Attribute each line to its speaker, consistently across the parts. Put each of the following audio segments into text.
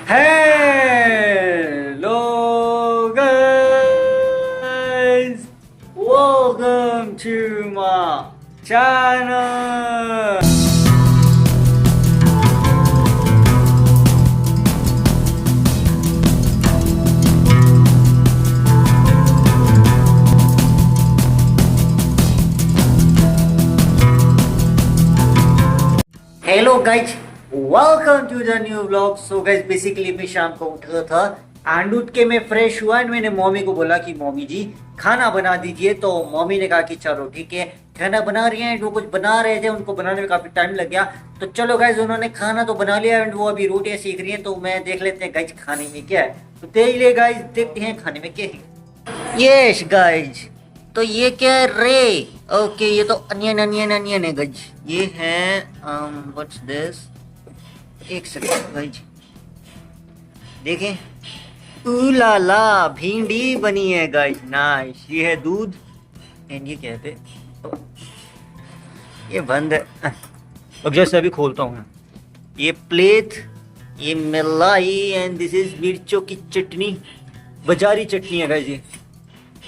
Speaker 1: Hello guys, welcome to my channel. Hello guys, welcome to the new vlog. So guys basically मैं शाम को उठा था and उठ के मैं फ्रेश हुआ एंड मैंने मम्मी को बोला कि मम्मी जी खाना बना दीजिए। तो मम्मी ने कहा कि चलो ठीक है, खाना बना रही हैं। वो कुछ बना रहे थे, उनको बनाने में काफी टाइम लग गया। तो चलो गाइज, उन्होंने खाना तो बना लिया एंड वो अभी रोटियां सीख रही हैं। तो मैं देख लेते हैं गाइज खाने में क्या है। तो देख ले गाइज, देखते हैं खाने में क्या है। यस गाइज, तो ये क्या है रे? ओके, ये तो अनियन अनियन अनियन है गाइज। ये है व्हाट्स दिस, एक सेकंड गाइज, देखें। ला भिंडी बनी है गाइज, नाइस। ये है दूध एंड ये कहते, ये बंद है। अब जैसे अभी खोलता हूँ, ये प्लेट, ये मलाई एंड दिस इज मिर्चों की चटनी, बाजारी चटनी है गाइज ये।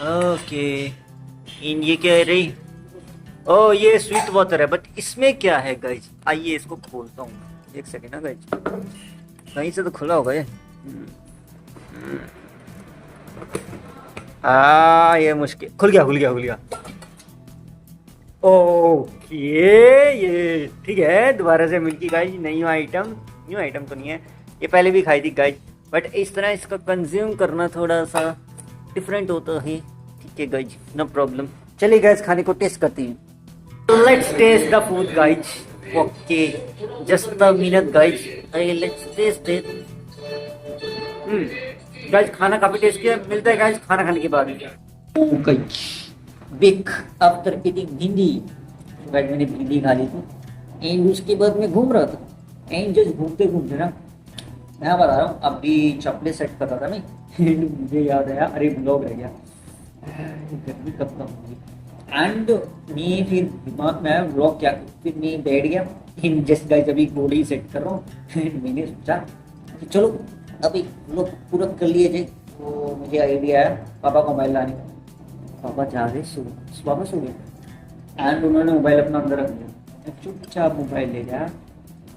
Speaker 1: ओके, इन ये क्या है रही? ओ ये स्वीट वाटर है, बट इसमें क्या है गाइज? आइए इसको खोलता हूँ, एक सेकेंड ना गाइज, कहीं से तो खुला होगा ये। ये मुश्किल, खुल गया। ओके, ये ठीक है, दोबारा से मिल्की गाइज। न्यू आइटम तो नहीं है, ये पहले भी खाई थी गाइज, बट इस तरह इसका कंज्यूम करना थोड़ा सा डिफरेंट होता है। ठीक है गाइज, नो प्रॉब्लम। चलिए गाइज, खाने को टेस्ट करते हैं। Let's taste the food guys. Okay, just a minute guys, let's taste it. Guys खाना काफी टेस्टी है, मिलता है गाइज खाना खाने के बाद। गाइज बिग आफ्टर ईटिंग भिंडी, गाइज मैंने भिंडी खा ली थी एंड उसके बाद मैं घूम रहा था एंड जस्ट घूमते घूमते ना, मैं बता रहा हूँ, अभी चपले सेट कर रहा था मैं एंड मुझे याद आया, अरे ब्लॉग रह गया, गर्मी कब कम होगी। एंड मैं फिर दिमाग में आया व्लॉग क्या, फिर मैं बैठ गया इन जस्ट गाइस, अभी बॉडी सेट कर रहा हूँ एंड मैंने सोचा कि चलो अभी व्लॉग पूरा कर लिए थे। तो मुझे आइडिया आया पापा को मोबाइल लाने का। पापा जा रहे सुबह सो गए एंड उन्होंने मोबाइल अपना अंदर रख दिया। चुपचाप मोबाइल ले गया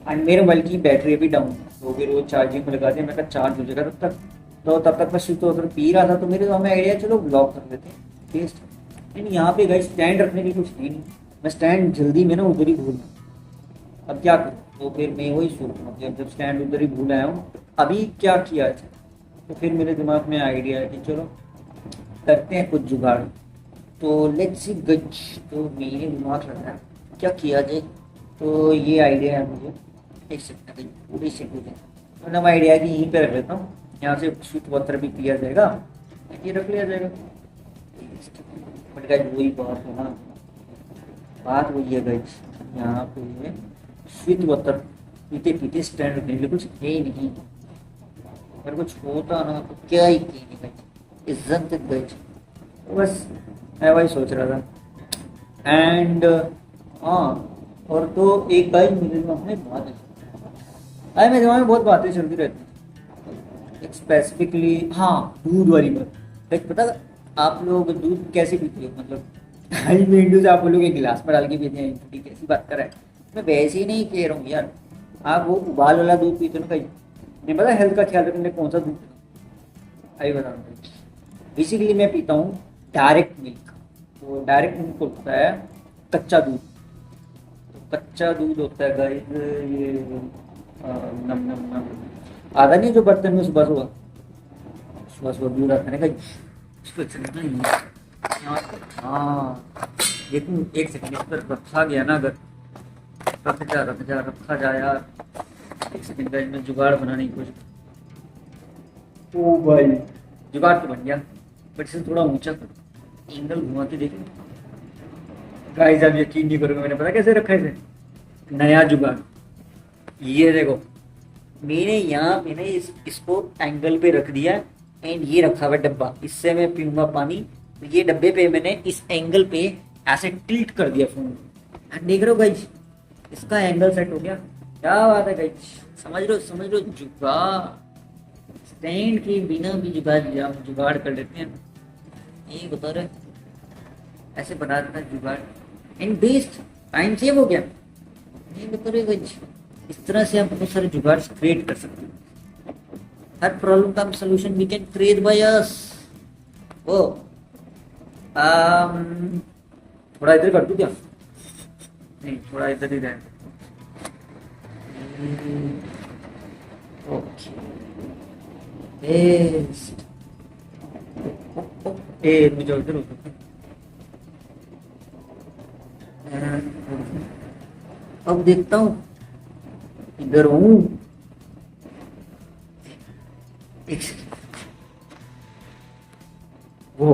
Speaker 1: एंड मेरे मोबाइल की बैटरी भी डाउन, तो फिर वो चार्जिंग में लगा दिया। मैं कहा चार्ज हो जाएगा तब तक मैं शुद्ध होकर पी रहा था। तो मेरे दिमाग में आइडिया, चलो ब्लॉग कर लेते हैं टेस्ट। लेकिन यहाँ पे गाइस स्टैंड रखने की कुछ नहीं, मैं स्टैंड जल्दी में ना उधर ही भूल, अब क्या करूँ? तो फिर मैं वही सोच रहा हूँ, जब स्टैंड उधर ही भूल आया हूँ, अभी क्या किया जाए? तो फिर मेरे दिमाग में आइडिया है कि चलो करते हैं कुछ जुगाड़। तो लेट्स सी गज, तो मेरे दिमाग लग रहा है क्या किया जाए। तो ये आइडिया है मुझे, एक सेकंड पूरी सेकंड, मतलब आइडिया है कि यहीं पे रख लेता हूँ, यहाँ से स्वीट वाटर भी पिया जाएगा, ये रख लिया जाएगा। बट गाइस वही बात है ना, बात वही है गाइस, यहाँ पे स्वीट वाटर पीते पीते स्टैंड रखने के लिए कुछ है ही नहीं। अगर कुछ होता ना तो क्या ही नहीं गाइस, इज्जत गाइस। तो बस मैं वही सोच रहा था। एंड हाँ, और तो एक गाइस मेरे दिमाग में बात है, मेरे दिमाग में बहुत बातें चलती रहती है, स्पेसिफिकली हाँ दूध वाली बात। एक पता आप लोग दूध कैसे पीते हो? मतलब आज विंडो से आप लोग एक गिलास में डाल के पीते हैं, ठीक कैसी बात कर रहा है? मैं वैसे ही नहीं कह रहा हूँ यार, आप वो उबाल वाला दूध पीते हो ना कहीं, नहीं पता हेल्थ का ख्याल रखने कौन सा दूध, अभी बता रहा हूँ। बेसिकली मैं पीता हूँ डायरेक्ट मिल्क। तो डायरेक्ट मिल्क होता है कच्चा दूध, तो कच्चा दूध होता है गाइस ये नम आधा नहीं, जो बर्तन में सुबह दूध आता है ना, हाँ देखूँ एक सेकंड, इस पर रखा गया ना, अगर रखा जा यार, एक सेकंड गाइस मैं जुगाड़ बनाने की कोशिश। ओ भाई जुगाड़ तो बन गया, बट इसे थोड़ा ऊंचा करो, एंगल घुमा के देखो गाइस। आप यकीन नहीं करोगे, मैंने पता कैसे रखा है नया जुगाड़। ये देखो मैंने यहाँ पे ना इसको एंगल पे रख दिया एंड ये रखा हुआ डब्बा, इससे मैं पीऊंगा पानी। तो ये डब्बे पे मैंने इस एंगल पे ऐसे टिल्ट कर दिया फोन, देख रहे हो गाइस, इसका एंगल सेट हो गया। क्या बात है गाइस, समझ लो जुगाड़। स्टैंड के बिना भी जुगाड़ जुगाड़ कर लेते हैं। ये बता रहे ऐसे बना देना जुगाड़ एंड बेस्ट टाइम सेव हो गया। ये बता रहे गाइस इस तरह से आप बहुत सारे जुगाड़ क्रिएट कर सकते हैं। हर प्रॉब्लम का solution we can create by us. ओ थोड़ा इधर कर दूं क्या? नहीं थोड़ा इधर ही रहे। Okay best. ए मुझे उधर हो सकता है। अब देखता हूँ इधर हूँ। एक सेकंड वो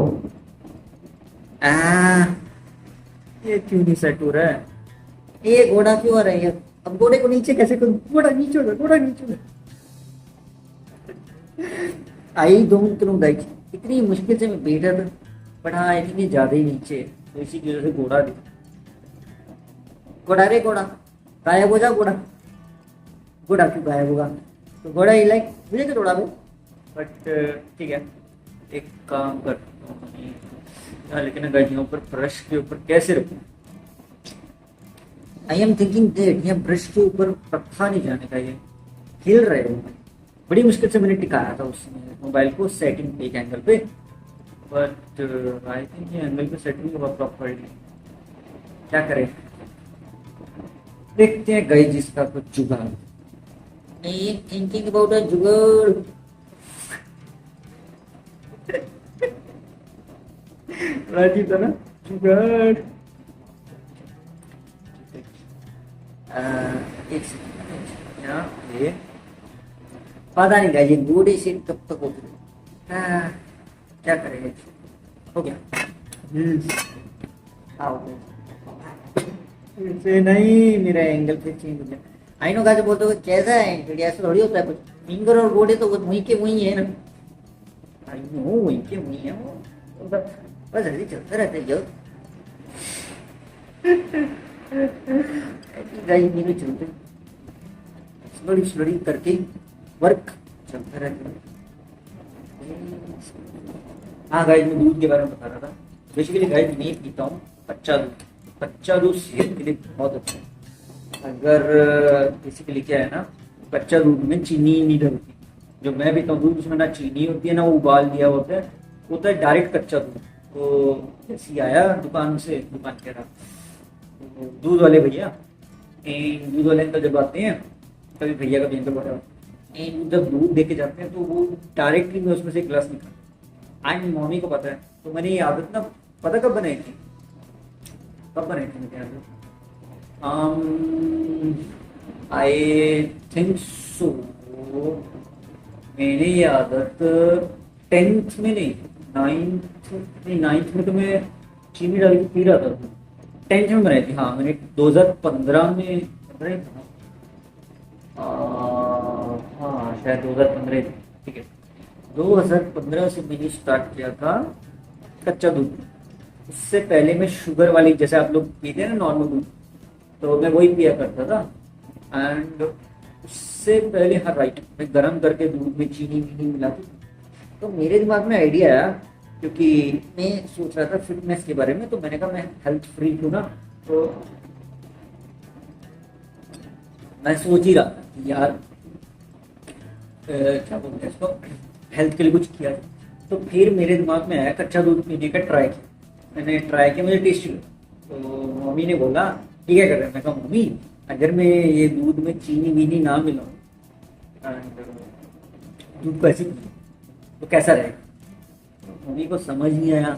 Speaker 1: ये क्यों नहीं सेट हो रहा है? ये घोड़ा क्यों आ रहा है? अब घोड़े को नीचे कैसे करूं? घोड़ा नीचे हो, घोड़ा नीचे हो। आई डोंट नो गाइस इतनी मुश्किल से मैं बैठा था बट हाँ इतनी ज्यादा ही नीचे तो इसी की वजह से घोड़ा दिखा। घोड़ा रे घोड़ा गायब हो जा घोड़ा। घोड़ा क्यों गायब होगा? तो घोड़ा ही लाइक मुझे तो थोड़ा बट ठीक है एक काम करता हूँ यार। लेकिन गाइस यहाँ ऊपर ब्रश के ऊपर कैसे रखूँ? आई एम थिंकिंग दैट यहाँ ब्रश के ऊपर रखा नहीं जाने का। ये हिल रहे हो। बड़ी मुश्किल से मैंने टिकाया था उसमें मोबाइल को सेटिंग पे एक एंगल पे बट आई थिंक ये एंगल पे सेटिंग हुआ प्रॉपर्ली। क्या करें देखते हैं गाइस जिसका कुछ जुगाड़। थिंकिंग अबाउट अ जुगाड़। राजीव था ना जुगाड़। एक सेकंड यहाँ ये पता नहीं गाइस ये बूढ़ी सीट कब तक होगी। क्या करेंगे? हो गया। ऐसे नहीं मेरा एंगल फिर चेंज हो गया। आई नो गाइस बोलते हो कैसा है इंडिया से थोड़ी होता है कुछ। फिंगर और बॉडी तो वहीं के वहीं है ना। आई नो वहीं के वहीं है वो बस ऐसे चलते रहते जो गाइस नहीं चलते स्लोली करके वर्क चलता रहता है। हाँ गाइस मैं दूध के बारे में बता रहा था। बेसिकली गाइस मैं पीता हूँ कच्चा दूध। कच्चा दूध सेहत के लिए बहुत अच्छा है। अगर बेसिकली क्या है ना कच्चा दूध में चीनी नहीं डलती। जो मैं पीता हूँ दूध उसमें ना चीनी होती है ना उबाल दिया होता है डायरेक्ट कच्चा दूध। तो जैसे आया दुकान कह रहा दूध वाले भैया दूध वाले अंकल जब आते हैं कभी भैया का भी अंकल बोला जब दूध देके जाते हैं तो वो डायरेक्टली मैं उसमें से एक गिलास निकाल। आज मम्मी को पता है तो मैंने ये आदत ना पता कब बनाई थी मेरे आदत आई थिंक सो मैंने ये आदत 10th में नहीं 9th में तो मैं चीनी डाल के पी रहा था। 10th में बनाई थी। हाँ मैंने 2015 में हाँ शायद 2015 ठीक है 2015 से मैंने स्टार्ट किया था कच्चा दूध। उससे पहले मैं शुगर वाली जैसे आप लोग पीते हैं ना नॉर्मल दूध तो मैं वही पिया करता था। एंड उससे पहले हाँ राइट मैं गर्म करके दूध में चीनी मिलाती। तो मेरे दिमाग में आइडिया आया क्योंकि मैं सोच रहा था फिटनेस के बारे में। तो मैंने कहा मैं हेल्थ फ्री हूँ ना तो मैं सोच ही रहा था कि यार क्या बोलते हैं इसको हेल्थ के लिए कुछ किया। तो फिर मेरे दिमाग में आया कच्चा दूध पीने का ट्राई किया। मैंने ट्राई किया मुझे टेस्टी लगा। तो मम्मी ने बोला ठीक है कर रहे हैं। मैं कहा मम्मी अगर मैं ये दूध में चीनी वीनी ना मिलाऊं दूध को ऐसे तो कैसा रहेगा? मम्मी को समझ नहीं आया।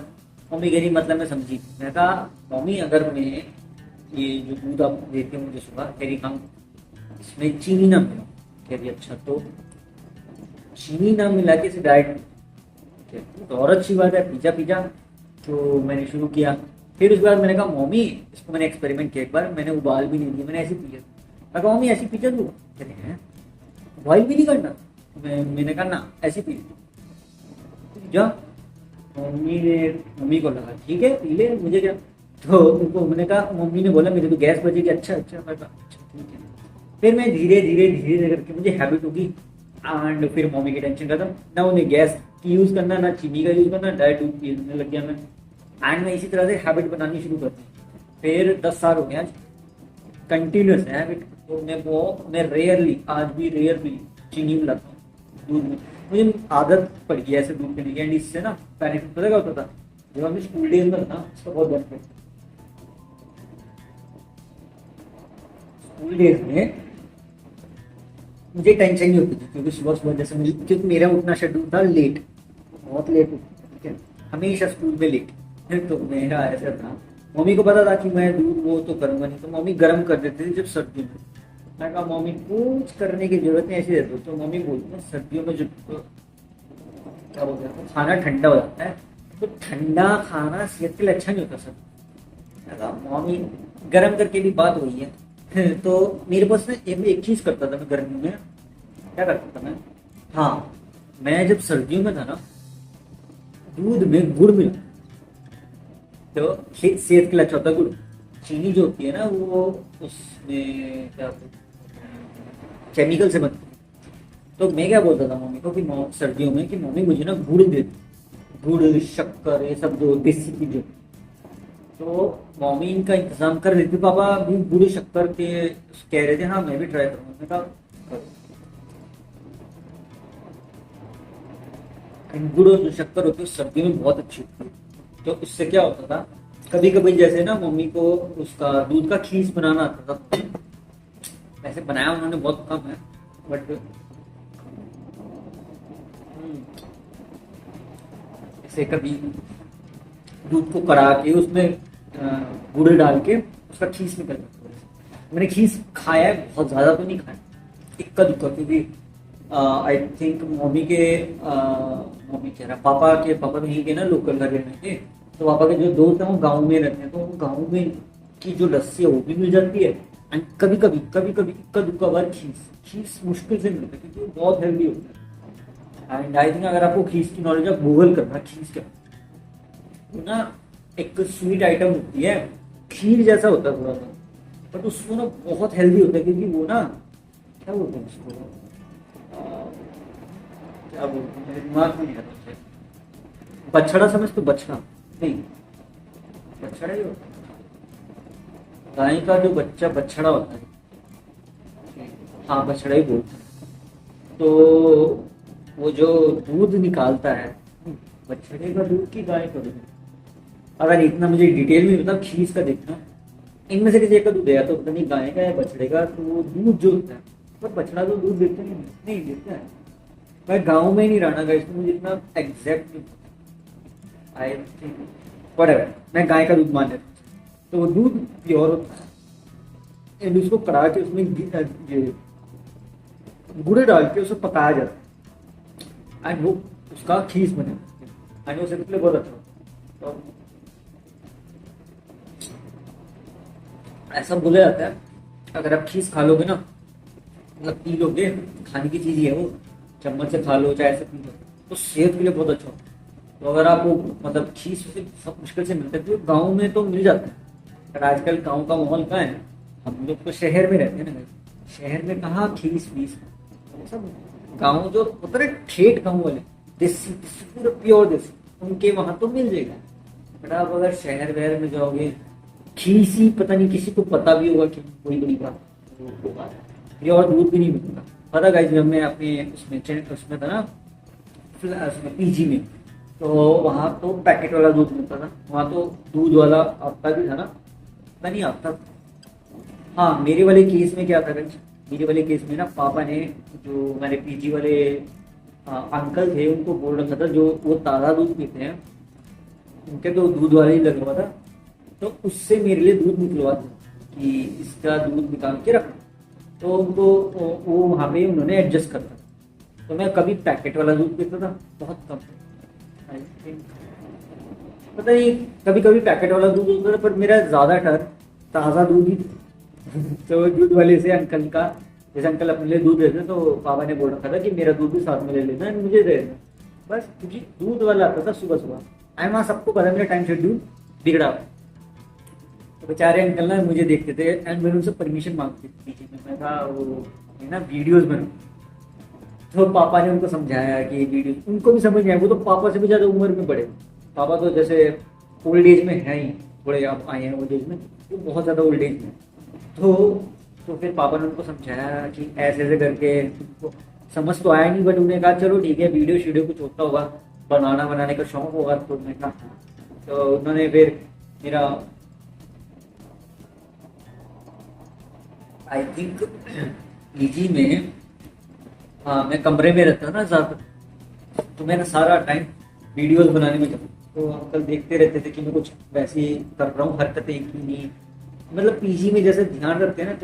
Speaker 1: मम्मी कह रही मतलब मैं समझी। मैं कहा मम्मी अगर मैं ये जो दूध आप देते हो मुझे सुबह कह रही काम इसमें चीनी ना मिलाऊं। कह रही अच्छा तो चीनी ना मिला के इसे डायरेक्ट तो और अच्छी बात है पिज्जा। तो मैंने शुरू किया। फिर उसके बाद मैंने कहा मम्मी इसको मैंने एक्सपेरिमेंट किया एक बार। मैंने उबाल भी नहीं दिया मैंने ऐसे पिया। मैं कहा मम्मी ऐसी पिज्जा दूँ? कह रहे हैं बॉइल भी नहीं करना? मैंने कहा ना ऐसी पी जा। मम्मी को लगा ठीक है पी ले मुझे क्या। तो उनको मैंने कहा मम्मी ने बोला मेरी तो गैस बचेगी। अच्छा मैं कहा अच्छा ठीक है। फिर मैं धीरे धीरे करके मुझे हैबिट होगी एंड फिर मम्मी की टेंशन खत्म, ना उन्हें गैस की यूज करना ना चीनी का यूज करना, डायरेक्ट दूध पीने लग गया मैं। एंड मैं इसी तरह से हैबिट बनानी शुरू कर दी। फिर 10 साल हो गए आज, कंटिन्यूस है हैबिट। तो मैं रेयरली, आज भी रेयरली चीनी मिलाता हूँ दूध में। मुझे आदत पड़ गई है ऐसे दूध पीने की। एंड इससे ना बेनिफिट पता क्या होता था, जब हमें स्कूल डेज में था ना, इसका बहुत बेनिफिट। स्कूल डेज में मुझे टेंशन नहीं होती थी, क्योंकि सुबह सुबह जैसे क्योंकि मेरा उठना शेड्यूल था लेट, बहुत लेट उठता, ठीक है, हमेशा स्कूल में लेट। तो मेरा ऐसा था, मम्मी को पता था कि मैं दूध वो तो करूंगा नहीं, तो मम्मी गर्म कर देती थी जब सर्दियों में। मैं कहा मम्मी कुछ करने की जरूरत नहीं, ऐसे दे दो। तो मम्मी बोलती है सर्दियों में जो क्या बोलते हैं, खाना ठंडा हो जाता है, तो ठंडा खाना सेहत के लिए अच्छा नहीं होता सर। मैं कहा मम्मी गर्म करके भी बात हुई है। तो मेरे पास ना एक चीज करता था मैं गर्मियों में, क्या करता था मैं, हाँ, मैं जब सर्दियों में था ना, दूध में गुड़ मिला, तो सेहत के लिए अच्छा होता है गुड़। चीनी जो होती है ना वो उसमें क्या केमिकल से बनती है। तो मैं क्या बोलता था मम्मी को कि सर्दियों में कि मम्मी मुझे ना गुड़ दे दो, गुड़ शक्कर ये सब जो देसी चीजें। तो मम्मी इनका इंतजाम कर रही थी, पापा भी गुड़ शक्कर के कह रहे थे, हाँ मैं भी ट्राई करूंगा। मैंने कहा करो। गुड़ और जो शक्कर होती है सर्दियों में बहुत अच्छी होती है। तो इससे क्या होता था, कभी कभी जैसे ना मम्मी को उसका दूध का खीस बनाना आता था। वैसे बनाया उन्होंने बहुत कम है, बट जैसे कभी दूध को कड़ा के उसमें गुड़ डाल के उसका खीस निकल जाता है। मैंने खीस खाया है, बहुत ज्यादा तो नहीं खाया, इक्का दुक्का, क्योंकि आई थिंक मम्मी कह रहा, पापा तो यहीं के ना लोकल घर में थे। तो पापा के जो दोस्त हैं वो गाँव में रहते हैं, तो गाँव में की जो लस्सी है वो भी मिल जाती है। एंड कभी कभी इक्का दुक्का बार खीस मुश्किल से मिलता है, क्योंकि वो बहुत हेल्दी होता है। एंड आई थिंक अगर आपको खीस की नॉलेज, आप गूगल करना खीस क्या, तो ना एक स्वीट आइटम होती है, खीर जैसा होता है थोड़ा सा, बट उसको ना बहुत हेल्दी होता है, क्योंकि वो ना क्या बोलते हैं उसको, क्या बोलते हैं मेरे दिमाग में नहीं आ रहा, बछड़ा समझ, तो बछड़ा नहीं, बछड़ा ही होता है, गाय का जो बच्चा बछड़ा होता है, हाँ बछड़ा ही बोलते हैं। तो वो जो दूध निकालता है, बछड़े का दूध की गाय का दूध, अगर इतना मुझे डिटेल में मतलब खीस का देखना, इनमें से किसी एक का दूध है, तो पता नहीं गाय का या बछड़े का, तो वो दूध जो होता है, पर बछड़ा तो दूध देते नहीं देता है। मैं गाँव में ही नहीं रहना गाइस, मुझे इतना एग्जैक्ट आई थिंक व्हाटएवर, मैं गाय का दूध मान लेता हूँ। तो वो दूध प्योर होता है, एंड उसको कड़ा के उसमें ये गुड़ डाल के उसे पकाया जाता है, एंड वो उसका खीस बने, एंड वो सेहत के लिए बहुत अच्छा होता है। तो ऐसा बोला जाता है अगर आप खीस खा लोगे ना, मतलब पी लोगे, खाने की चीज ही है वो, चम्मच से खा लो चाहे ऐसे पी लो, तो सेहत के लिए बहुत अच्छा होता है। तो अगर आपको मतलब खीस से सब मुश्किल से मिलता है, तो गाँव में तो मिल जाता है, पर आजकल गाँव का माहौल कहाँ है, हम लोग तो शहर में रहते हैं ना, शहर में कहाँ खीस वीस, सब गाँव जो होता है ठेठ गाँव वाले, देसी पूरा प्योर देसी, उनके वहां तो मिल जाएगा। बट आप अगर शहर वहर में जाओगे, खीसी पता नहीं किसी को पता भी होगा कि कोई बड़ी बात, प्योर दूध भी नहीं मिलता। पता गाइस, जब मैं अपने उसमें था ना, उसमें पीजी में, तो वहाँ तो पैकेट वाला दूध मिलता था, वहाँ तो दूध वाला आता भी था ना, पता नहीं आता था। हाँ, मेरे वाले केस में क्या था गाइस, मेरे वाले केस में ना पापा ने, जो मेरे पीजी वाले अंकल थे, उनको बोल रखा था जो वो ताज़ा दूध पीते हैं, उनके तो दूध वाले ही लगा हुआ था, तो उससे मेरे लिए दूध निकलवा था कि इसका दूध निकाल के रखना। तो उनको वो वहाँ पे उन्होंने एडजस्ट कर दिया। तो मैं कभी पैकेट वाला दूध पीता था, बहुत कम, आई थिंक पता नहीं, कभी कभी पैकेट वाला दूध होता था, पर मेरा ज़्यादा डर ताज़ा दूध ही था। तो दूध वाले से अंकल का, जैसे अंकल अपने लिए दूध देते, तो पापा ने बोल रखा था कि मेरा दूध भी साथ में ले लेना, मुझे दे देना बस, क्योंकि दूध वाला आता था सुबह सुबह। आई वहाँ सबको पता मेरा टाइम शेड्यूल बिगड़ा। तो बेचारे अंकल ना मुझे देखते थे, एंड मैंने उनसे परमिशन मांगती थी पीछे में, मैं था वो ना वीडियोस बनाऊँ, तो पापा ने उनको समझाया कि ये वीडियो, उनको भी समझ नहीं आया, वो तो पापा से भी ज़्यादा उम्र में बड़े। पापा तो जैसे ओल्ड एज में है ही, थोड़े आप आए हैं ओल्ड एज में, वो बहुत ज़्यादा ओल्ड एज में। तो तो फिर पापा ने उनको समझाया कि ऐसे ऐसे करके, उनको समझ तो आया नहीं, बट उन्हें कहा चलो ठीक है, वीडियो शीडियो कुछ होता होगा, बनाने का शौक होगा, तो उन्होंने कहा। तो उन्होंने फिर मेरा आई थिंक पीजी में, हाँ मैं कमरे में रहता ना ज़्यादा, तो मेरा सारा टाइम वीडियोस बनाने में जाता। तो अंकल देखते रहते थे कि मैं कुछ वैसे ही कर रहा हूँ, हरकतें की नहीं, मतलब पीजी में जैसे ध्यान रखते हैं ना।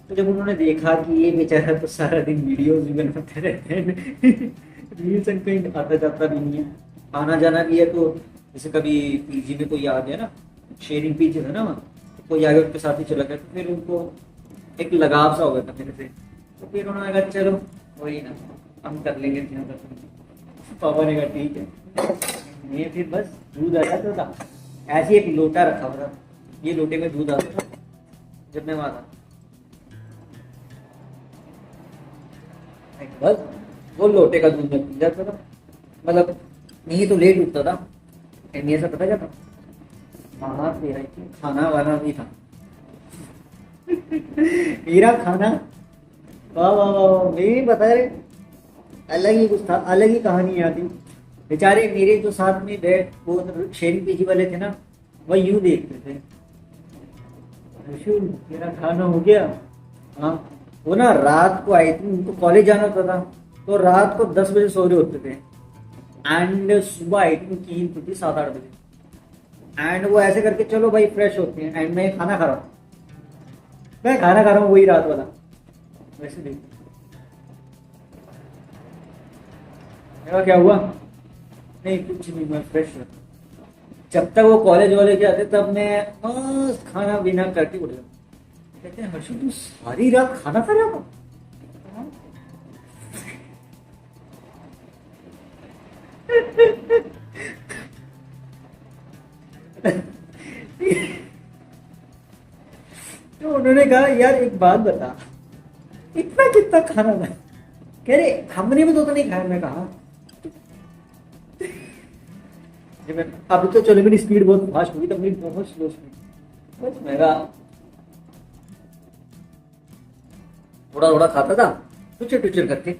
Speaker 1: तो जब उन्होंने देखा कि ये बेचारा तो सारा दिन वीडियोस भी बनाते रहते हैं, रील्स कहीं आता जाता भी नहीं है, आना जाना भी है, तो जैसे कभी पीजी में कोई आ गया ना, शेयरिंग पीजी था ना वहाँ, तो कोई आगे उसके साथ ही चला गया, तो फिर उनको एक लगाव सा हो गया था मेरे से। तो फिर उन्होंने कहा चलो वही ना, हम कर लेंगे ध्यान रखेंगे। पापा ने कहा ठीक है। ये फिर बस दूध आ जाता था, ऐसे एक लोटा रखा हुआ था, ये लोटे में दूध आता था जब मैं वहाँ था, बस वो लोटे का दूध में पी जाता था। मतलब नहीं तो लेट उठता था, एंड ये सब पता क्या था, वहाँ तेरा खाना वाना भी था। मेरा खाना, वाह वाह वाह, नहीं बता रहे, अलग ही कुछ था, अलग ही कहानी आती। बेचारे मेरे जो साथ में बैठ वो शेयरिंग पीजी वाले थे ना, वह यूं देखते थे, मेरा खाना हो गया। हाँ, वो ना रात को आई थी, उनको कॉलेज जाना होता था, तो रात को 10 बजे सो रहे होते थे, एंड सुबह आई थी उनकी ईद होती 7-8 बजे, एंड वो ऐसे करके चलो भाई फ्रेश होते हैं, एंड मैं खाना खा रहा हूँ, वही रात वाला, वैसे देख मेरा क्या हुआ, नहीं कुछ नहीं, मैं फ्रेश हूँ। जब तक वो कॉलेज वाले के आते तब मैं मस्त खाना पीना करके उठ जाता। कहते हैं हर्षु तू सारी रात खाना खा रहा था। तो उन्होंने कहा यार एक बात बता, इतना कितना खाना था, कह रहे हमने भी तो नहीं खाया। मैं कहा अभी तो चलो मेरी स्पीड बहुत फास्ट हुई, तब मेरी बहुत स्लो स्पीड, बस मेरा थोड़ा थोड़ा खाता था, टुचर टुचर करके,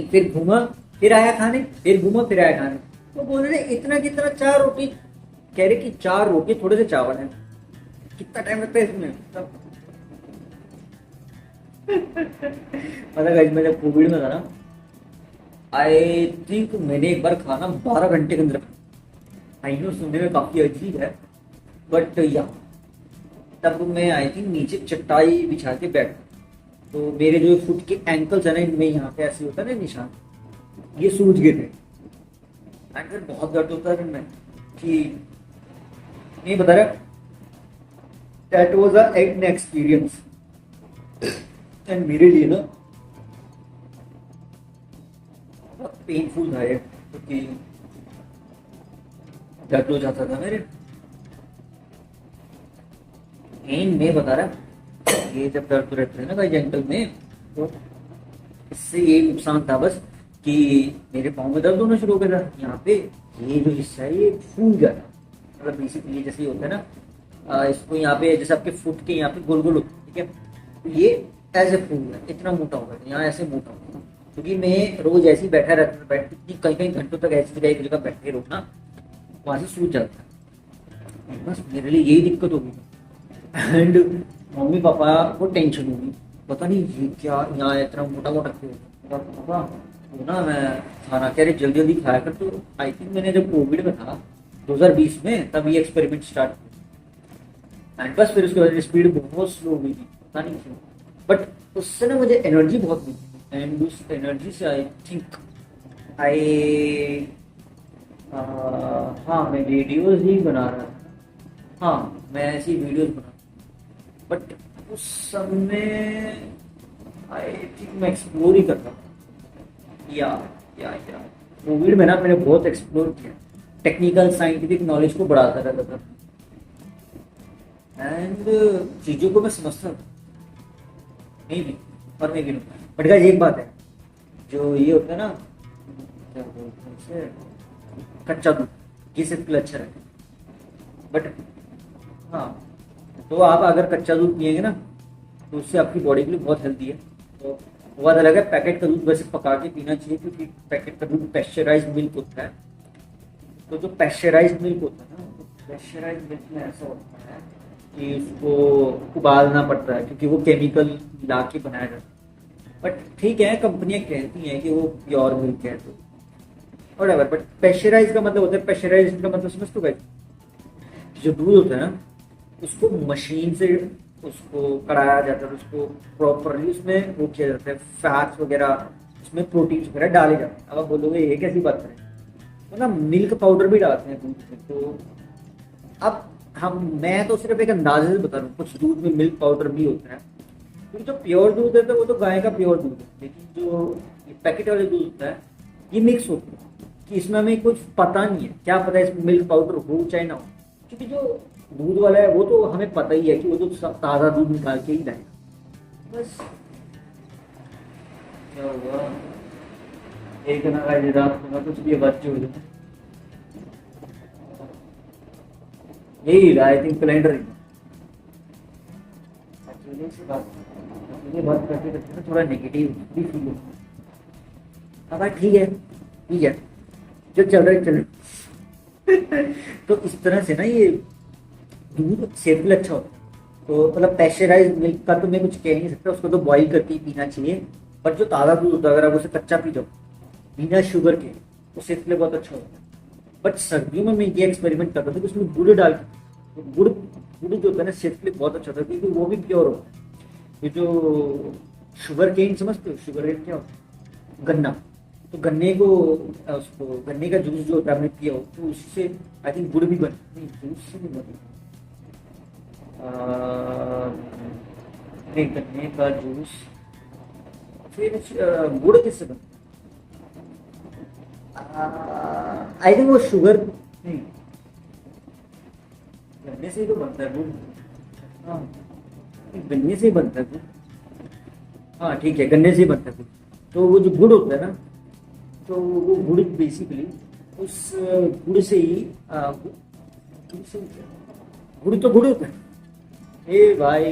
Speaker 1: फिर घूमा फिर आया खाने, फिर घूमा फिर आया खाने। तो बोल रहे इतना कितना, 4 रोटी, कह रहे कि 4 रोटी थोड़े से चावल है, कितना टाइम लगता है इसमें तब। मतलब गाइस मैं जब कोविड में था ना, आई थिंक मैंने एक बार खाना 12 घंटे के अंदर, आई नो सुनने में काफी अजीब है, बट या तब मैं आई थिंक नीचे चटाई बिछा के बैठ, तो मेरे जो फुट के एंकल्स है ना, इनमें यहाँ पे ऐसे होता है ना निशान, ये सूज गए थे, एंड फिर बहुत दर्द होता है मैं कि नहीं बता रहा। That was an experience, and मेरे लिए ना बहुत पेनफुल था ये, क्योंकि दर्द हो जाता था मेरे। एंड मैं बता रहा, ये जब दर्द रहते हैं ना भाई एंकल में, तो इससे ये नुकसान था बस कि मेरे पाँव में दर्द होना शुरू हो गया था, यहाँ पे ये जो हिस्सा है ये फूल गया था। मतलब बेसिकली जैसे होता है ना, इसको यहाँ पे जैसे आपके फुट के यहाँ पे गोल गोल होता है, ठीक है, तो ये ऐसे फूल गया, इतना मोटा हो गया, यहाँ ऐसे मोटा हो गया, क्योंकि मैं रोज ऐसे ही बैठा रहता, कहीं कहीं घंटों तक ऐसी जगह एक जगह बैठे रहो ना, वहां से सूझ जाता है। बस मेरे लिए यही दिक्कत होगी, एंड मम्मी पापा को टेंशन होगी, पता नहीं ये क्या यहाँ इतना मोटा मोटा क्यों। पापा वो ना मैं खाना कह रहे जल्दी जल्दी खाया कर, तो आई थिंक मैंने जब कोविड में था 2020 में, तब ये एक्सपेरिमेंट स्टार्ट किया, एंड बस फिर उसके बाद स्पीड बहुत स्लो हो गई थी, पता नहीं क्यों, बट उससे ना मुझे एनर्जी बहुत मिली, एंड उस एनर्जी से आई थिंक आई हाँ मैं वीडियोस ही बना रहा था, हाँ मैं ऐसी वीडियोस बना, बट उस समय आई थिंक मैं एक्सप्लोर ही कर रहा था, या कोविड में ना मैंने बहुत एक्सप्लोर किया, टेक्निकल साइंटिफिक नॉलेज को बढ़ाता रहता था, एंड चीज़ों को मैं समझता था, नहीं भी और मैं भी नहीं। बट गाइस एक बात है जो ये होता है ना, क्या बोलते हैं इसे, कच्चा दूध, ये सेहत के लिए अच्छा रहता है। बट हाँ, तो आप अगर कच्चा दूध पिएंगे ना तो उससे आपकी बॉडी के लिए बहुत हेल्दी है। तो वो बात अलग है, पैकेट का दूध वैसे पका के पीना चाहिए, क्योंकि पैकेट का दूध पैस्चराइज्ड मिल्क होता है। तो जो पैस्चराइज्ड मिल्क होता है ना, तो पैस्चराइज्ड मिल्क में ऐसा होता है कि उसको उबालना पड़ता है, क्योंकि वो केमिकल मिला के बनाया जाता है। बट ठीक है, कंपनियां कहती हैं कि वो प्योर मिल्क है, तो व्हाटएवर। बट पैस्चराइज का मतलब होता है, पैस्चराइज का मतलब समझ तो गए, जो दूध होता है ना उसको मशीन से उसको कढ़ाया जाता है, उसको प्रॉपरली उसमें वो किया जाता है, फैट्स वगैरह उसमें प्रोटीन्स वगैरह डाले जाते हैं। अब आप बोलोगे ये कैसी बात है, तो ना मिल्क पाउडर भी डालते हैं दूध में। तो अब मैं तो सिर्फ एक अंदाजे से बता रहा हूँ, कुछ दूध में मिल्क पाउडर भी होता है, क्योंकि जो प्योर दूध है तो वो तो गाय का प्योर दूध है। लेकिन जो पैकेट वाले दूध होता है ये मिक्स होता है, कि इसमें हमें कुछ पता नहीं है, क्या पता है इसमें मिल्क पाउडर हो चाहे ना हो। क्योंकि जो दूध वाला है वो तो हमें पता ही है कि वो तो ताज़ा दूध निकाल के ही लाएगा। बस क्या हुआ, एक ना रात में कुछ भी बात हो जाए, यही आई थिंक कैलेंडर बात करते करते ना थोड़ा नेगेटिव भी फील होता है। हाँ भाई ठीक है, ठीक है, जो चल रहा है चल रहा है। तो इस तरह से ना ये दूध सेहत के लिए अच्छा होता है। तो मतलब पैस्चराइज्ड मिल्क का तो मैं कुछ कह नहीं सकता, उसको तो बॉईल करके ही पीना चाहिए। बट जो ताज़ा दूध होता है अगर आप उसे कच्चा पी जाओ बिना शुगर के, तो सेहत के लिए बहुत अच्छा होता है। बट सर्दियों में मैं ये एक्सपेरिमेंट करता था कि उसमें गुड़ डाल के, तो गुड़ जो होता है ना सेहत के लिए बहुत अच्छा होता है, क्योंकि वो भी प्योर होता है। ये जो शुगर केन समझते हो, शुगर केन क्या होता है, गन्ना। तो गन्ने को उसको गन्ने का जूस जो होता है आपने पिया हो, तो उससे आई थिंक गुड़ भी बन, नहीं जूस से नहीं बने, गन्ने का जूस फिर गुड़ किससे बनता है, आई थिंक वो शुगर नहीं, गन्ने से ही तो बनता है गुड़। हाँ गन्ने से ही बनता है गुड़, हाँ ठीक है गन्ने से ही बनता है गुड़। तो वो जो गुड़ होता है ना, तो वो गुड़ बेसिकली उस गुड़ से ही गुड़ तो गुड़ होता है। ए भाई,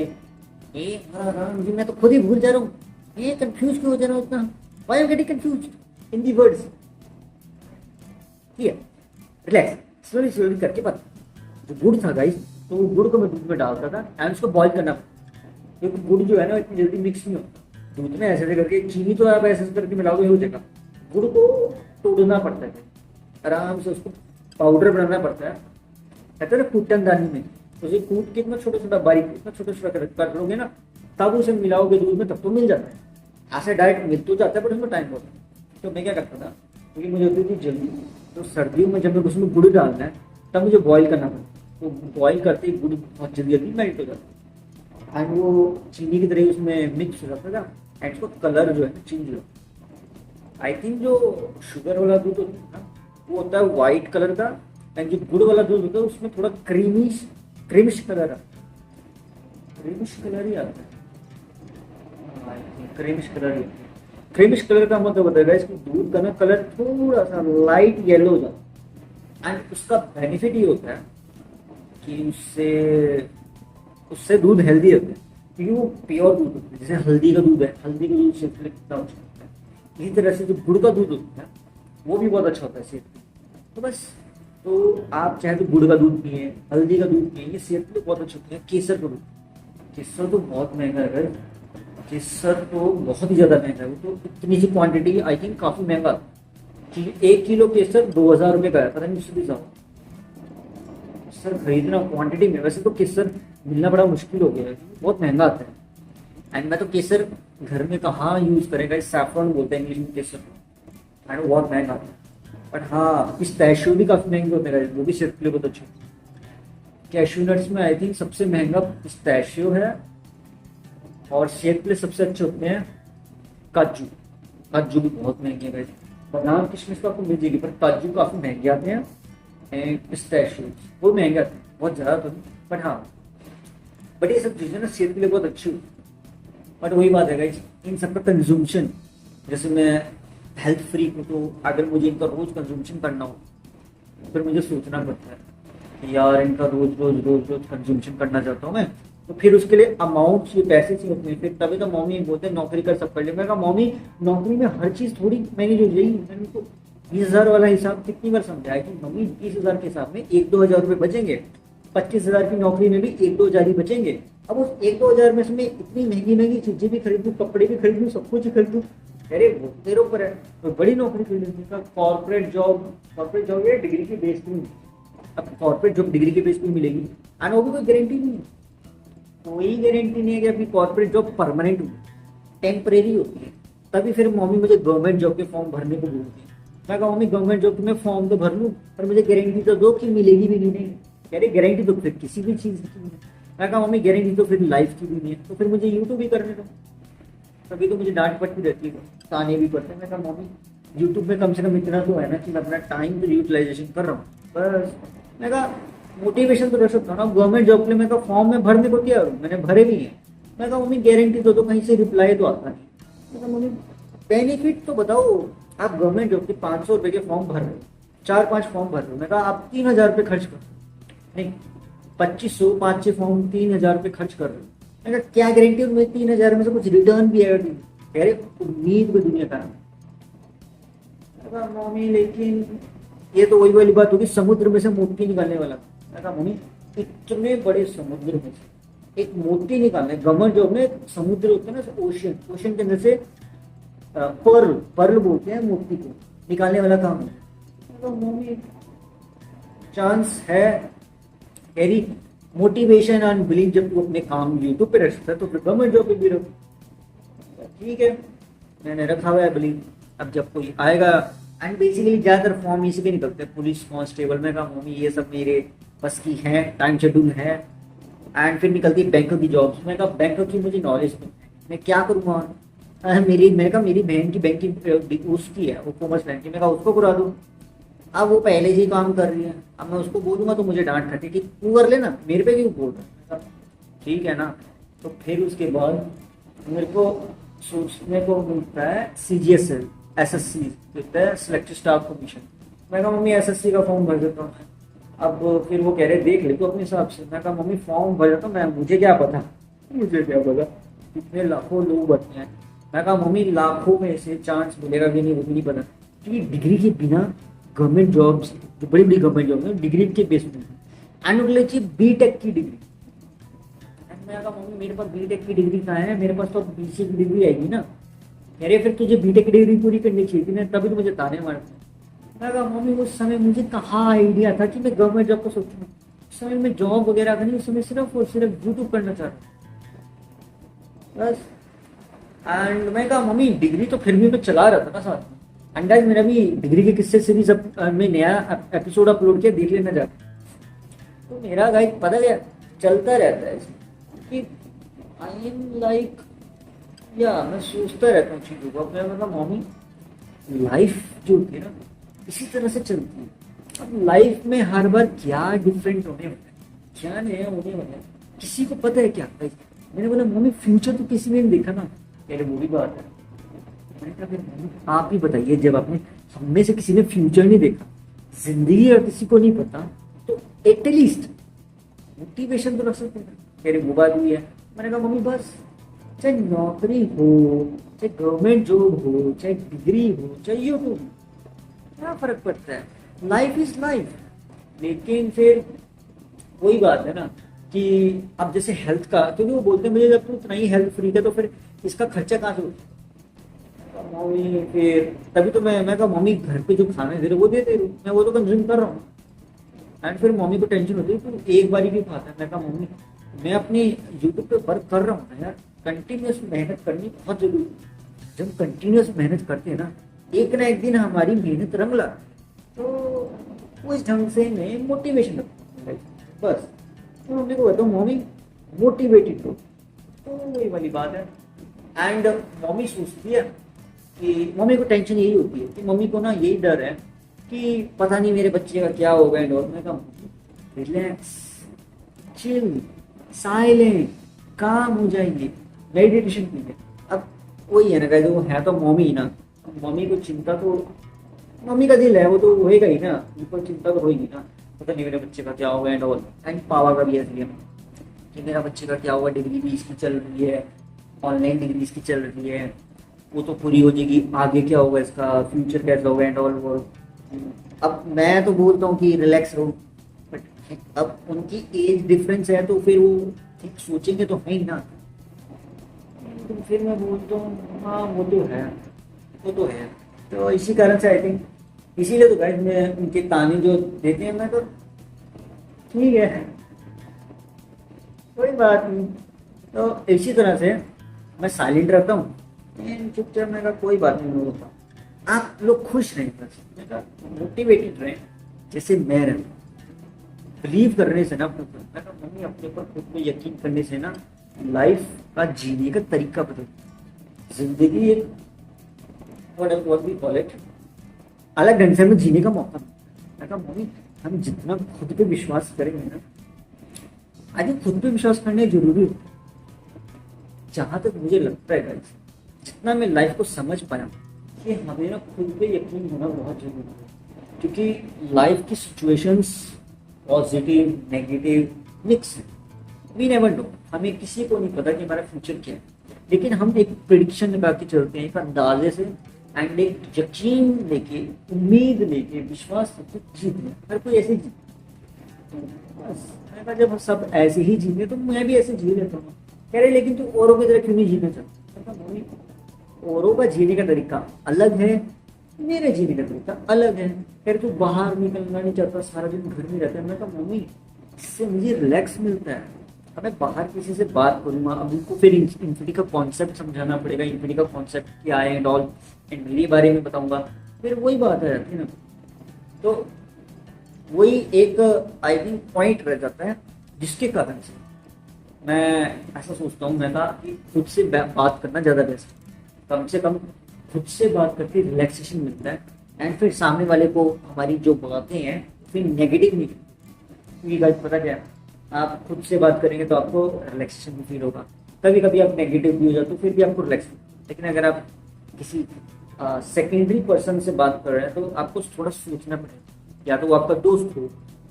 Speaker 1: ए राम जी, मैं तो खुद ही भूल जा रहा हूँ, ये कंफ्यूज क्यों हो जा रहा हूँ इतना, why I am getting confused in the words. ठीक है, रिलैक्स, स्लोली स्लोली करके बात। जो गुड़ था गाइस, तो वो गुड़ को मैं दूध में डालता था एंड उसको बॉईल करना पड़ता, क्योंकि गुड़ जो है ना इतनी जल्दी मिक्स नहीं होता दूध में। ऐसे करके चीनी तो आप ऐसे करके मिलाओगे हो जाएगा, गुड़ को तोड़ना पड़ता है, आराम से उसको पाउडर बनाना पड़ता है। कहते हैं ना कूटनदानी में, उसे कूट के इतना छोटा छोटा बारीक इतना छोटा छोटा कर लोगे ना, तब उसे मिलाओगे दूध में, तब तो मिल जाता है। ऐसे डायरेक्ट मिल तो जाता है पर उसमें टाइम बहुत है। तो मैं क्या करता था, क्योंकि मुझे होती थी जल्दी, तो सर्दियों में जब उसमें गुड़ डालना है तब मुझे बॉईल करना पड़ता, तो बॉईल करते ही गुड़ बहुत जल्दी जल्दी मेल्ट हो जाता है एंड वो चीनी की तरह उसमें मिक्स हो जाता था एंड उसका कलर जो है ना चेंज हो जाता। आई थिंक जो शुगर वाला दूध होता है ना वो होता है वाइट कलर का, एंड जो गुड़ वाला दूध होता है उसमें थोड़ा क्रीमिश कलर आता है, क्रीमिश कलर ही आता है, क्रीमिश कलर ही। क्रीमिश कलर का मतलब बताएगा इसको दूध का ना कलर थोड़ा सा लाइट येलो हो जाता है एंड उसका बेनिफिट ये होता है कि उससे दूध हेल्दी होता है, क्योंकि वो प्योर दूध होता है। जैसे हल्दी का दूध है, हल्दी का दूध सेहत के लिए कितना अच्छा होता है, इसी तरह से जो गुड़ का दूध होता है वो भी बहुत अच्छा होता है सेहत के लिए। तो बस, तो आप चाहे तो गुड़ का दूध पिए, हल्दी का दूध पिए, ये सेहत के लिए बहुत अच्छा होता है। केसर का दूध, केसर तो बहुत महंगा है, केसर तो बहुत ही ज़्यादा महंगा है, वो तो इतनी सी क्वांटिटी आई थिंक काफ़ी महंगा कि 1 किलो केसर 2000 रुपये का है, पता नहीं उससे भी ज़्यादा केसर खरीदना क्वांटिटी में। वैसे तो केसर मिलना बड़ा मुश्किल हो गया है, बहुत महंगा आता है। एंड मैं तो केसर घर में कहाँ यूज़ करेगा, इस सैफरन बोलते हैं इंग्लिश में केसर, एंड वो बहुत महंगा आता है। बट हाँ पिस्ताशियो भी काफ़ी महंगे होते हैं, वो भी सेहत के लिए बहुत अच्छे। कैश्यू नट्स में आई थिंक सबसे महंगा पिस्ताशियो है, और सेहत के लिए सबसे अच्छे होते हैं काजू। काजू भी बहुत महंगे हैं, बादाम किशमिश तो आपको मिल जाएगी, पर काजू काफ़ी महंगे आते हैं। पिस्ताशियो वो महंगे आते हैं, बहुत ज़्यादा तो नहीं, बट हाँ, बट ये सब चीज़ें ना सेहत के लिए बहुत अच्छी होती है। बट वही बात है गाइस, इन सब का कंज्यूमशन, जैसे मैं हेल्थ फ्रीक हूँ, तो अगर मुझे इनका रोज कंज्यूमेशन करना हो फिर मुझे सोचना पड़ता है कि यार इनका रोज रोज रोज रोज कंज्यूमेशन करना चाहता हूँ मैं, तो फिर उसके लिए अमाउंट चाहिए, पैसे चाहिए होते हैं। फिर तभी तो मम्मी बोलते हैं नौकरी कर सब कर ले। मैं कहा मम्मी नौकरी में हर चीज थोड़ी मैंने जो यही मैंने तो 20,000 वाला हिसाब कितनी बार समझाया कि मम्मी 20,000 के हिसाब में 1-2 हज़ार रुपये बचेंगे, 25,000 की नौकरी में भी 1-2 हज़ार ही बचेंगे। अब उस 1-2 हज़ार में से मैं इतनी महंगी महंगी चीजें भी खरीद लूँ, कपड़े भी खरीद लूँ, सब कुछ ही खरीद लूँ, अरे वो तेरे ऊपर है। तो बड़ी नौकरी खरीद लेती है, कॉर्पोरेट जॉब ये डिग्री की बेस पे। अब कॉर्पोरेट जॉब डिग्री के बेस पे मिलेगी एंड वो भी कोई गारंटी नहीं है, कोई गारंटी नहीं है कि अपनी कॉर्पोरेट जॉब परमानेंट होगी, टेम्परेरी होती है। तभी फिर मम्मी मुझे गवर्नमेंट जॉब के फॉर्म भरने को बोलती है। मैं कहा मम्मी गवर्नमेंट जॉब के मैं फॉर्म तो भर लूँ पर मुझे गारंटी तो दो कि मिलेगी भी नहीं। कह रही गारंटी तो फिर किसी भी चीज़ की नहीं है। मैं कहा मम्मी गारंटी तो फिर लाइफ की भी नहीं है, तो फिर मुझे यूट्यूब ही करने दो। तभी तो मुझे डांट पड़ती रहती है, ताने भी पड़ते हैं। मैं कहा मम्मी यूट्यूब में कम से कम इतना तो है ना कि मैं अपना टाइम तो यूटिलाइजेशन कर रहा हूँ बस। मैं कहा मोटिवेशन तो रख सकता हूँ ना, गवर्नमेंट जॉब के लिए मैं कहा फॉर्म में भरने को तैयार हूँ, मैंने भरे भी हैं। मैं कहा मम्मी गारंटी तो कहीं से रिप्लाई तो आता नहीं। मैं कहा मम्मी बेनिफिट तो बताओ, आप गवर्नमेंट जॉब के 500 रुपये के फॉर्म भर रहे हो, 4-5 फॉर्म भर रहे हो। मैं कहा आप 3,000 रुपये खर्च करो, नहीं 2500 5-6 फॉर्म 3,000 रुपये खर्च कर रहे हो। मैं कहा क्या गारंटी है 3,000 में से कुछ रिटर्न भी आएगा? कह रहे उम्मीद को दुनिया का। मम्मी लेकिन ये तो वही वाली बात होगी, समुद्र में से मोती निकालने वाला। मैं कहा मम्मी इतने बड़े समुद्र में से एक मोती निकालना है, गवर्नमेंट जॉब में समुद्र होते हैं ना, ओशन के अंदर से पर्ल बोलते हैं मोती को, निकालने वाला काम है। मैं कहा मम्मी चांस है, कह रही मोटिवेशन एंड बिलीव जब तू अपने काम यूट्यूब पे रख सकता है तो फिर गवर्नमेंट जॉब पे भी रखो। ठीक है मैंने रखा हुआ है बिलीव। अब जब कोई आएगा एंड बेसिकली ज़्यादातर फॉर्म इसी पे निकलते हैं, पुलिस कांस्टेबल। में कहा मम्मी ये सब मेरे बस की है, टाइम शेड्यूल है। एंड फिर निकलती है बैंक की जॉब्स। मैं कहा बैंक की मुझे नॉलेज नहीं है, मैं क्या करूँगा। मैंने कहा मेरी बहन की बैंक उसकी है, वो कॉमर्स बैंक की। मैं कहा उसको करा दूँ, अब वो पहले से ही काम कर रही है, अब मैं उसको बोलूँगा तो मुझे डांट खाती कि तू कर लेना, मेरे पे क्यों बोल रहा है। ठीक है ना। तो फिर उसके बाद मेरे को सोचने को मिलता है CGSL SSC कहता है सिलेक्टेड स्टाफ कमीशन। मैं कहा मम्मी SSC का फॉर्म भर देता हूँ। अब फिर वो कह रहे देख ले तो अपने हिसाब से। मैं कहा मम्मी फॉर्म भर देता हूँ मैं, मुझे क्या पता कितने लाखों लोग भरते हैं। मैं कहा मम्मी लाखों में से चांस मिलेगा कि नहीं वो भी नहीं पता, क्योंकि डिग्री के बिना गवर्नमेंट जॉब्स जो बड़ी बड़ी गवर्नमेंट जॉब है डिग्री के बेस में एंड उनके लिए चाहिए BTech की डिग्री। मैं कहा मम्मी मेरे पास BTech की डिग्री कहाँ है, मेरे पास तो BC की डिग्री आएगी ना। कह रहे फिर तुझे BTech की डिग्री पूरी करनी चाहिए थी ना, तभी तो मुझे ताने मारते। मैं कहा मम्मी उस समय मुझे कहाँ आइडिया था कि मैं गवर्नमेंट जॉब को सोचूंगा। उस समय मैं जॉब वगैरह का नहीं, उस समय सिर्फ और सिर्फ यूट्यूब करना चाह रहा बस। एंड मैं कहा मम्मी डिग्री तो फिर भी मैं चला रहा था ना साथ में। अंदाज मेरा भी डिग्री के किस्से सीरीज में नया एपिसोड अपलोड किया, देख लेना जाकर। तो मेरा गाइड पता क्या चलता रहता है कि आई एम लाइक या मैं सोचता रहता हूँ चीज़ों को अपने। मतलब मम्मी लाइफ जो होती है ना इसी तरह से चलती है। अब लाइफ में हर बार क्या डिफरेंट होने वाला है, क्या नया होने वाला है, किसी को पता है क्या। मैंने बोला मम्मी फ्यूचर तो किसी ने नहीं देखा ना। कह रहे वो भी बात है। मैंने कहा फिर मम्मी आप ही बताइए, जब आपने हम में से किसी ने फ्यूचर नहीं देखा, जिंदगी का किसी को नहीं पता, तो एटलीस्ट मोटिवेशन तो रख सकते हैं। कह रहे वो बात भी है। मैंने कहा मम्मी बस चाहे नौकरी हो, चाहे गवर्नमेंट जॉब हो, चाहे डिग्री हो, चाहे यूट्यूब, क्या फर्क पड़ता है, लाइफ इज लाइफ। लेकिन फिर वही बात है ना कि अब जैसे हेल्थ का, क्योंकि वो बोलते हैं मुझे जब तू इतना ही हेल्थ फ्री है तो फिर इसका खर्चा कहाँ से होता। मम्मी फिर तभी तो मैं कहा मम्मी घर पे जो खाना दे रहे वो दे रही, मैं वो तो कंज्यूम कर रहा हूँ। एंड फिर मम्मी को टेंशन होती है तू एक बारी क्यों खाता है। मैं कहा मम्मी मैं अपनी यूट्यूब पे वर्क कर रहा हूँ ना यार, कंटिन्यूस मेहनत करनी बहुत जरूरी है। जब कंटिन्यूस मेहनत करते हैं ना एक दिन हमारी मेहनत रंग ला, तो उस ढंग से मैं मोटिवेशन रखता बस। तो मम्मी को कहता हूँ मम्मी मोटिवेटेड हो, तो वही वाली बात है। एंड मम्मी सोचती है कि मम्मी को टेंशन यही होती है कि मम्मी को ना यही डर है कि पता नहीं मेरे बच्चे का क्या होगा। एंड और मैं कहा रिलैक्स, चिल, साइलेंट, काम हो जाएंगे, मेडिटेशन कीजिए। अब वही है ना गाइस, वो है तो मम्मी ना, मम्मी को चिंता तो, मम्मी का दिल है वो तो होएगा ही ना, उनको चिंता तो होगी ना, पता नहीं मेरे बच्चे का क्या होगा एंड ऑल। एंड पापा का भी ऐसे कि मेरा बच्चे का क्या होगा, डिग्री भी इसकी चल रही है, ऑनलाइन डिग्री इसकी चल रही है, वो तो पूरी हो जाएगी, आगे क्या होगा इसका, फ्यूचर कैसा होगा एंड ऑल वो। अब मैं तो बोलता हूँ कि रिलैक्स रहो, बट अब उनकी एज डिफरेंस है तो फिर वो ठीक सोचेंगे तो है ही ना। तो फिर मैं बोलता हूँ हाँ वो तो है, वो तो है। तो इसी कारण से आई थिंक, इसीलिए तो गाइस मैं उनके ताने जो देते हैं मैं तो ठीक है कोई बात नहीं। तो इसी तरह से मैं साइलेंट रहता हूँ, चुपचाप, मैं कहा कोई बात नहीं होता, आप लोग खुश रहें बस, मैं कहा मोटिवेटेड रहें जैसे मैं रहता हूँ। बिलीव करने से ना अपने ऊपर, मैं कहा मम्मी अपने ऊपर खुद पे यकीन करने से ना लाइफ का जीने का तरीका बदल, जिंदगी एक व्हाट वी कॉल इट अलग ढंग से हमें जीने का मौका मिलता है। मैं कहा मम्मी हम जितना खुद पे विश्वास करेंगे ना, आई थिंक खुद पे विश्वास करने जरूरी होता है। जहाँ तक मुझे लगता है गाइस, जितना मैं लाइफ को समझ पाया कि हमें ना खुद पे यकीन होना बहुत जरूरी है, क्योंकि लाइफ की सिचुएशंस पॉजिटिव नेगेटिव मिक्स है, वी नेवर नो, हमें किसी को नहीं पता कि हमारा फ्यूचर क्या है, लेकिन हम एक प्रिडिक्शन लगा के चलते हैं, एक अंदाजे से, एंड एक यकीन लेके, उम्मीद लेके, विश्वास लेके जीते हैं। हर कोई ऐसे जीते, बस मैंने कहा जब सब ऐसे ही जीते तो मैं भी ऐसे जी लेता हूँ। कह रहे लेकिन तू औरों की तरह क्यों नहीं जीना चाहता? मम्मी औरों का जीने का तरीका अलग है, मेरे जीने का तरीका अलग है। कह रहे तू बाहर निकलना नहीं चाहता, सारा दिन घर में रहता है। मैं कहा मम्मी इससे मुझे रिलैक्स मिलता है, अब मैं बाहर किसी से बात करूंगा, अब उनको फिर इन्फिनिटी का कॉन्सेप्ट समझाना पड़ेगा, इन्फिनिटी का कॉन्सेप्ट क्या है एंड ऑल, एंड मेरे बारे में बताऊंगा, फिर वही बात आ जाती है ना। तो वही एक आई थिंक पॉइंट रह जाता है, जिसके कारण से मैं ऐसा सोचता हूँ, मैं कहा कि खुद से बात करना ज़्यादा बेस्ट है। कम से कम खुद से बात करके रिलैक्सेशन मिलता है, एंड फिर सामने वाले को हमारी जो बातें हैं फिर नेगेटिव नहीं, क्योंकि गाइस पता क्या है, आप खुद से बात करेंगे तो आपको रिलैक्सेशन भी फील होगा, कभी कभी आप नेगेटिव भी हो जाते तो फिर भी आपको रिलैक्स, लेकिन अगर आप किसी सेकेंडरी पर्सन से बात कर रहे हैं तो आपको थोड़ा सोचना पड़ेगा, या तो वो आपका दोस्त हो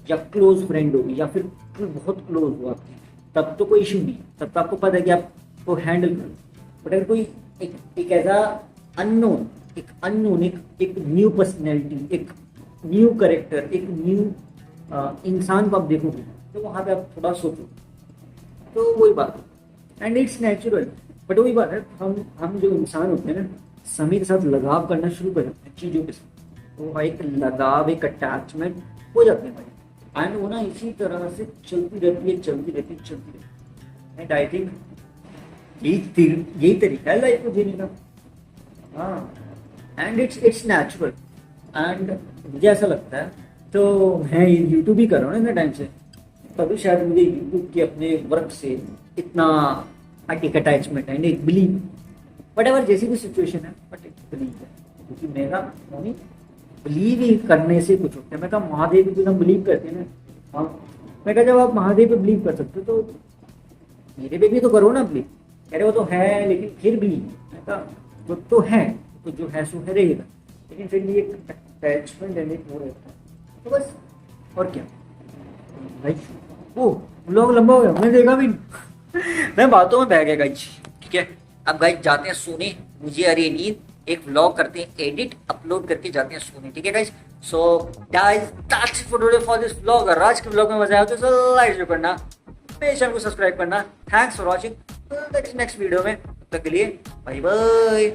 Speaker 1: या क्लोज फ्रेंड हो या फिर बहुत क्लोज हो आपके, तब तो कोई इशू नहीं, तब तो आपको पता है कि आपको हैंडल करो। बट अगर कोई एक ऐसा अननोन, एक न्यू पर्सनैलिटी, एक न्यू करेक्टर, एक न्यू इंसान को आप देखोगे तो वहाँ पे आप थोड़ा सोचो, तो वही बात है, एंड इट्स नेचुरल। बट वही बात है, हम जो इंसान होते हैं ना, समय के साथ लगाव करना शुरू कर जाते हैं चीज़ों के साथ, तो एक लगाव, एक अटैचमेंट हो जाते हैं भाई, एंड वो ना इसी तरह से चलती रहती है। एंड आई थिंक यही तरीका है लाइफ को जीने का। हाँ, एंड इट्स नेचुरल। एंड मुझे ऐसा लगता है, तो मैं यूट्यूब ही कर रहा हूँ ना इतने टाइम से, तभी शायद मुझे यूट्यूब के अपने वर्क से इतना एक अटैचमेंट है, एक बिलीव, बट एवर जैसी भी सिचुएशन है, बट एक बिलीव है, क्योंकि मेरा मम्मी बिलीव ही करने से कुछ होता है। मैं कहा महादेव पे हम बिलीव करते हैं ना, हाँ, मैं कहा जब आप महादेव पे बिलीव कर सकते हो तो मेरे पे भी तो करो ना बिलीव। कह रहे वो तो है लेकिन फिर भी, मैं कहा वो तो है, तो जो है सो है रहेगा, लेकिन फिर भी एक अटैचमेंट है, एक हो रहता है, तो बस। और क्या भाई, वो व्लॉग लंबा हो गया, मैंने देखा भी मैं बातों में बह गया गाइस। ठीक है, अब गाइस जाते हैं सोने, मुझे आ रही है नींद, एक व्लॉग करते हैं एडिट, अपलोड करके जाते हैं सोने। ठीक है guys, so guys that's it for today for this vlog. अगर आज के व्लॉग में मजा आया तो लाइक करना, मेरे चैनल को सब्सक्राइब करना। Thanks for watching, next video में, तब तक के लिए बाय बाय।